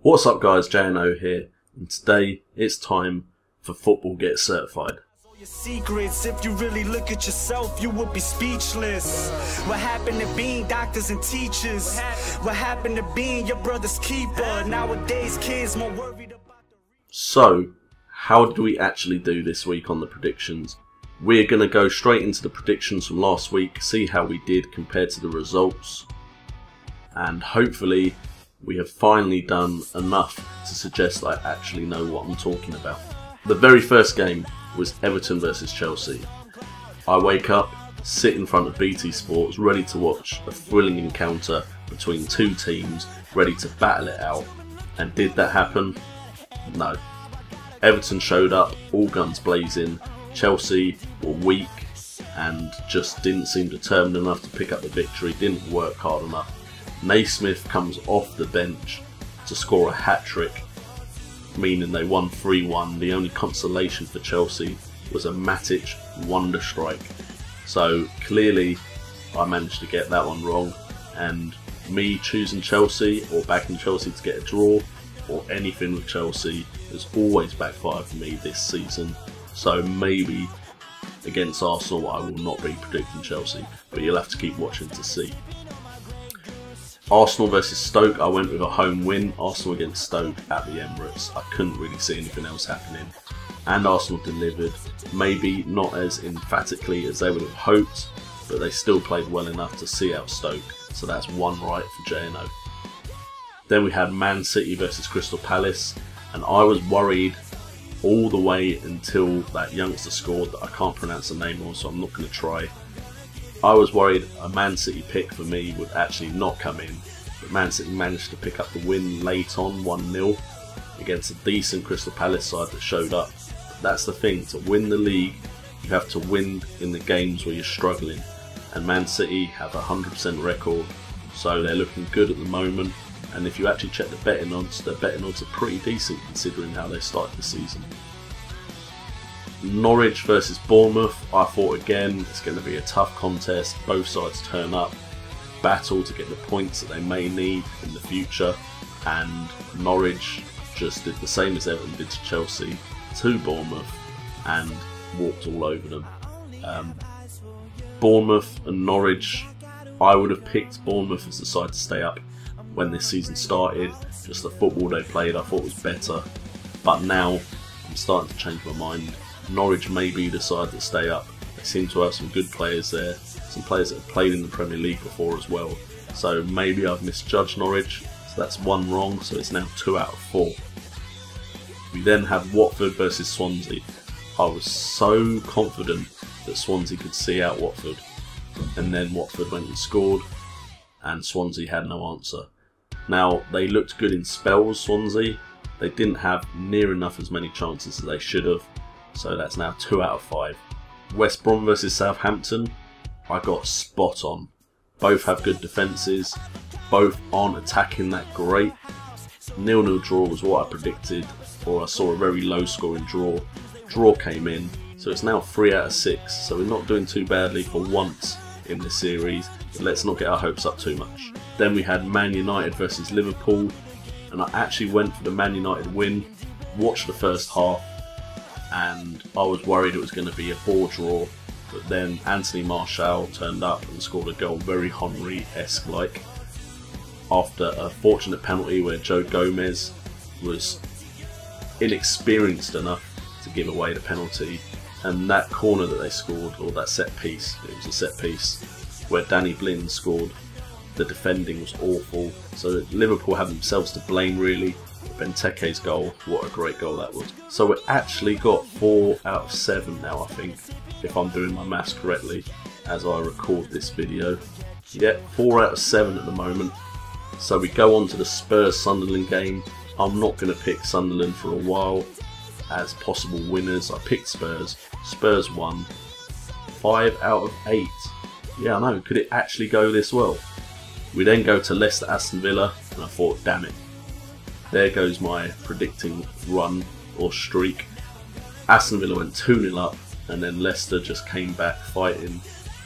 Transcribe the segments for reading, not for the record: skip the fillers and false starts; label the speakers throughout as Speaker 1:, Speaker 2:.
Speaker 1: What's up guys, JNO here, and today it's time for Football Get Certified.
Speaker 2: Your secrets, if you really look at yourself, you would be speechless. What happened to being doctors and teachers? What happened to being your brother's keeper? Nowadays kids more worried about the...
Speaker 1: So, how did we actually do this week on the predictions? We're going to go straight into the predictions from last week, see how we did compared to the results, and hopefully we have finally done enough to suggest I actually know what I'm talking about. The very first game was Everton versus Chelsea. I wake up, sit in front of BT Sports, ready to watch a thrilling encounter between two teams, ready to battle it out. And did that happen? No. Everton showed up, all guns blazing. Chelsea were weak and just didn't seem determined enough to pick up the victory, didn't work hard enough. Naismith comes off the bench to score a hat-trick, meaning they won 3-1. The only consolation for Chelsea was a Matic wonder strike. So clearly I managed to get that one wrong, and me choosing Chelsea or backing Chelsea to get a draw or anything with Chelsea has always backfired for me this season. So maybe against Arsenal I will not be predicting Chelsea, but you'll have to keep watching to see. Arsenal versus Stoke, I went with a home win. Arsenal against Stoke at the Emirates. I couldn't really see anything else happening. And Arsenal delivered, maybe not as emphatically as they would have hoped, but they still played well enough to see out Stoke. So that's one right for JNO. Then we had Man City versus Crystal Palace, and I was worried all the way until that youngster scored that I can't pronounce the name of, so I'm not going to try. I was worried a Man City pick for me would actually not come in, but Man City managed to pick up the win late on 1-0 against a decent Crystal Palace side that showed up. But that's the thing, to win the league you have to win in the games where you're struggling, and Man City have a 100% record, so they're looking good at the moment. And if you actually check the betting odds, their betting odds are pretty decent considering how they started the season. Norwich versus Bournemouth, I thought again it's going to be a tough contest. Both sides turn up, battle to get the points that they may need in the future, and Norwich just did the same as Everton did to Chelsea to Bournemouth and walked all over them. Bournemouth and Norwich, I would have picked Bournemouth as the side to stay up when this season started. Just the football they played I thought was better, but now I'm starting to change my mind. Norwich may be the side that stay up. They seem to have some good players there, some players that have played in the Premier League before as well. So maybe I've misjudged Norwich, so that's one wrong, so it's now 2 out of 4. We then had Watford versus Swansea. I was so confident that Swansea could see out Watford, and then Watford went and scored, and Swansea had no answer. Now, they looked good in spells, Swansea. They didn't have near enough as many chances as they should have. So that's now 2 out of 5. West Brom versus Southampton, I got spot on. Both have good defences, both aren't attacking that great. 0-0 draw was what I predicted, or I saw a very low scoring draw. Draw came in, so it's now 3 out of 6, so we're not doing too badly for once in this series, but let's not get our hopes up too much. Then we had Man United versus Liverpool, and I actually went for the Man United win, watched the first half, and I was worried it was going to be a ball draw, but then Anthony Martial turned up and scored a goal, very Henry-esque like, after a fortunate penalty where Joe Gomez was inexperienced enough to give away the penalty. And that corner that they scored, or that set piece, it was a set piece where Danny Blind scored, the defending was awful, so Liverpool have themselves to blame really. Benteke's goal, what a great goal that was. So we actually got 4 out of 7 now, I think, if I'm doing my maths correctly as I record this video. Yeah, 4 out of 7 at the moment. So we go on to the Spurs-Sunderland game. I'm not going to pick Sunderland for a while as possible winners. I picked Spurs. Spurs won. 5 out of 8. Yeah, I know, could it actually go this well? We then go to Leicester-Aston Villa, and I thought, damn it. There goes my predicting run or streak. Aston Villa went 2-0 up, and then Leicester just came back fighting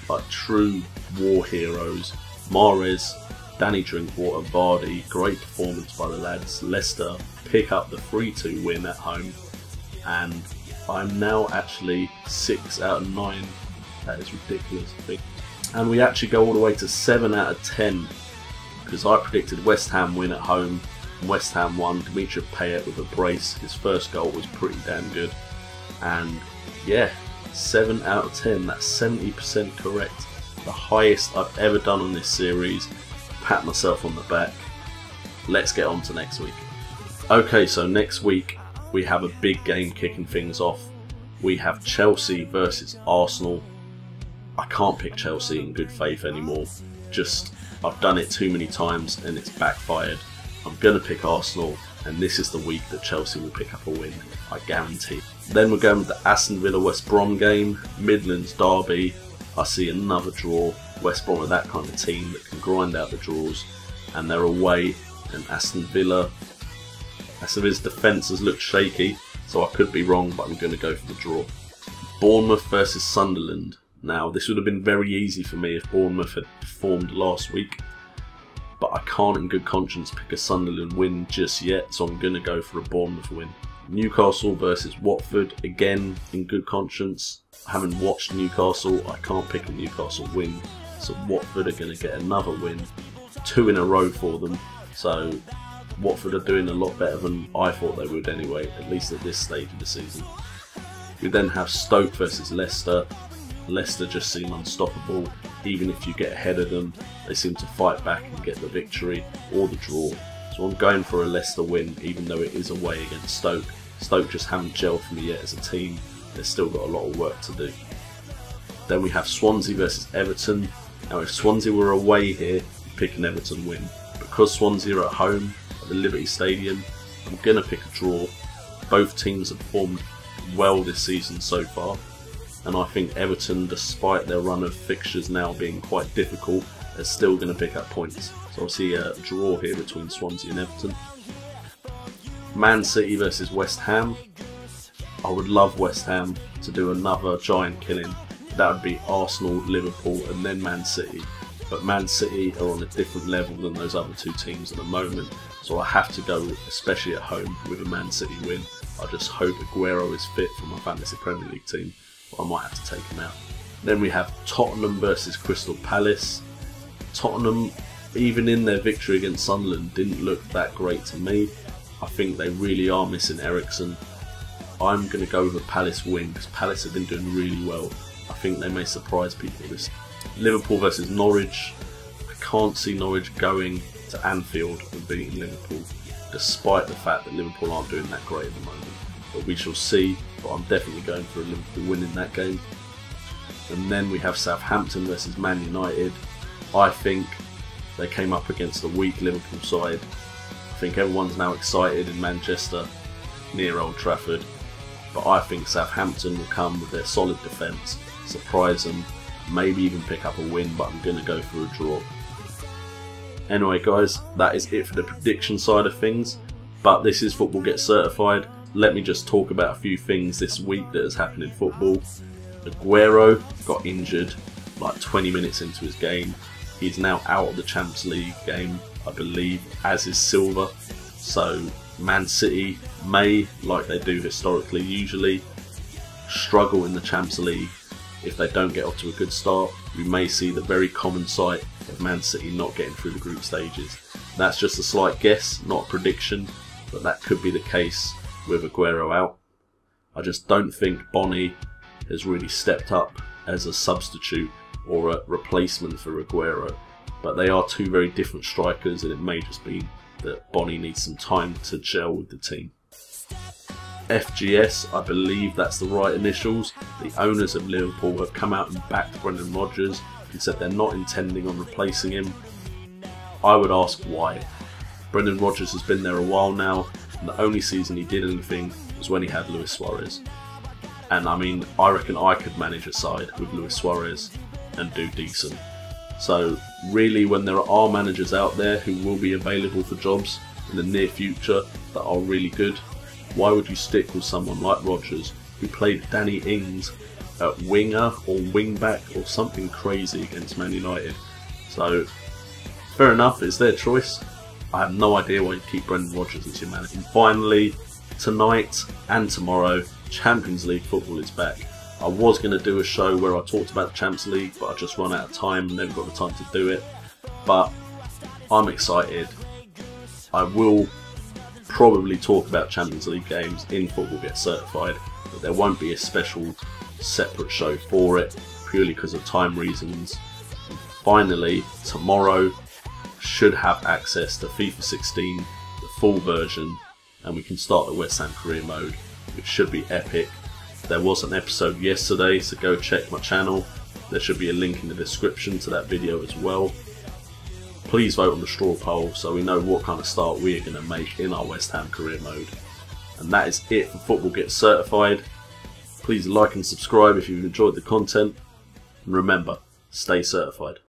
Speaker 1: like true war heroes. Mahrez Danny Drinkwater, Vardy, great performance by the lads. Leicester pick up the 3-2 win at home, and I'm now actually 6 out of 9. That is ridiculous, I think. And we actually go all the way to 7 out of 10, because I predicted West Ham win at home. West Ham won. Dimitri Payet with a brace. His first goal was pretty damn good. And yeah, 7 out of 10. That's 70% correct. The highest I've ever done on this series. Pat myself on the back. Let's get on to next week. Okay, so next week we have a big game kicking things off. We have Chelsea versus Arsenal. I can't pick Chelsea in good faith anymore. I've done it too many times and it's backfired. I'm going to pick Arsenal, and this is the week that Chelsea will pick up a win, I guarantee. Then we're going with the Aston Villa West Brom game, Midlands derby. I see another draw. West Brom are that kind of team that can grind out the draws, and they're away. And Aston Villa's defence has looked shaky, so I could be wrong, but I'm going to go for the draw. Bournemouth versus Sunderland. Now, this would have been very easy for me if Bournemouth had performed last week, but I can't in good conscience pick a Sunderland win just yet, so I'm going to go for a Bournemouth win. Newcastle versus Watford, again in good conscience. I haven't watched Newcastle, I can't pick a Newcastle win, so Watford are going to get another win. 2 in a row for them, so Watford are doing a lot better than I thought they would anyway, at least at this stage of the season. We then have Stoke versus Leicester. Leicester just seem unstoppable. Even if you get ahead of them, they seem to fight back and get the victory or the draw. So I'm going for a Leicester win, even though it is away against Stoke. Stoke just haven't gelled for me yet as a team. They've still got a lot of work to do. Then we have Swansea versus Everton. Now if Swansea were away here, I'd pick an Everton win. Because Swansea are at home at the Liberty Stadium, I'm going to pick a draw. Both teams have performed well this season so far, and I think Everton, despite their run of fixtures now being quite difficult, are still going to pick up points. So I'll see a draw here between Swansea and Everton. Man City versus West Ham. I would love West Ham to do another giant killing. That would be Arsenal, Liverpool and then Man City. But Man City are on a different level than those other two teams at the moment, so I have to go, especially at home, with a Man City win. I just hope Aguero is fit for my Fantasy Premier League team, or I might have to take him out. Then we have Tottenham versus Crystal Palace. Tottenham, even in their victory against Sunderland, didn't look that great to me. I think they really are missing Eriksen. I'm going to go with a Palace win because Palace have been doing really well. I think they may surprise people this. Liverpool versus Norwich. I can't see Norwich going to Anfield and beating Liverpool, despite the fact that Liverpool aren't doing that great at the moment. But we shall see, but I'm definitely going for a Liverpool win in that game. And then we have Southampton versus Man United. I think they came up against a weak Liverpool side. I think everyone's now excited in Manchester, near Old Trafford. But I think Southampton will come with their solid defence, surprise them, maybe even pick up a win, but I'm going to go for a draw. Anyway guys, that is it for the prediction side of things, but this is Football Get Certified. Let me just talk about a few things this week that has happened in football. Aguero got injured like 20 minutes into his game. He's now out of the Champions League game, I believe, as is Silva. So Man City may, like they do historically usually, struggle in the Champions League if they don't get off to a good start. We may see the very common sight of Man City not getting through the group stages. That's just a slight guess, not a prediction, but that could be the case with Aguero out. I just don't think Bony has really stepped up as a substitute or a replacement for Aguero, but they are two very different strikers, and it may just be that Bony needs some time to gel with the team. FGS, I believe that's the right initials. The owners of Liverpool have come out and backed Brendan Rodgers and said they're not intending on replacing him. I would ask why. Brendan Rodgers has been there a while now, and the only season he did anything was when he had Luis Suarez. And I mean, I reckon I could manage a side with Luis Suarez and do decent. So really, when there are managers out there who will be available for jobs in the near future that are really good, why would you stick with someone like Rodgers, who played Danny Ings at winger or wing back or something crazy against Man United? So Fair enough, it's their choice. I have no idea why you keep Brendan Rodgers as your manager. And finally, tonight and tomorrow, Champions League football is back. I was going to do a show where I talked about the Champions League, but I just run out of time and never got the time to do it. But I'm excited. I will probably talk about Champions League games in Football Gets Certified, but there won't be a special separate show for it, purely because of time reasons. And finally, tomorrow should have access to FIFA 16, the full version, and we can start the West Ham career mode, which should be epic. There was an episode yesterday, so go check my channel. There should be a link in the description to that video as well. Please vote on the straw poll so we know what kind of start we are going to make in our West Ham career mode. And that is it for Football Gets Certified. Please like and subscribe if you've enjoyed the content. And remember, stay certified.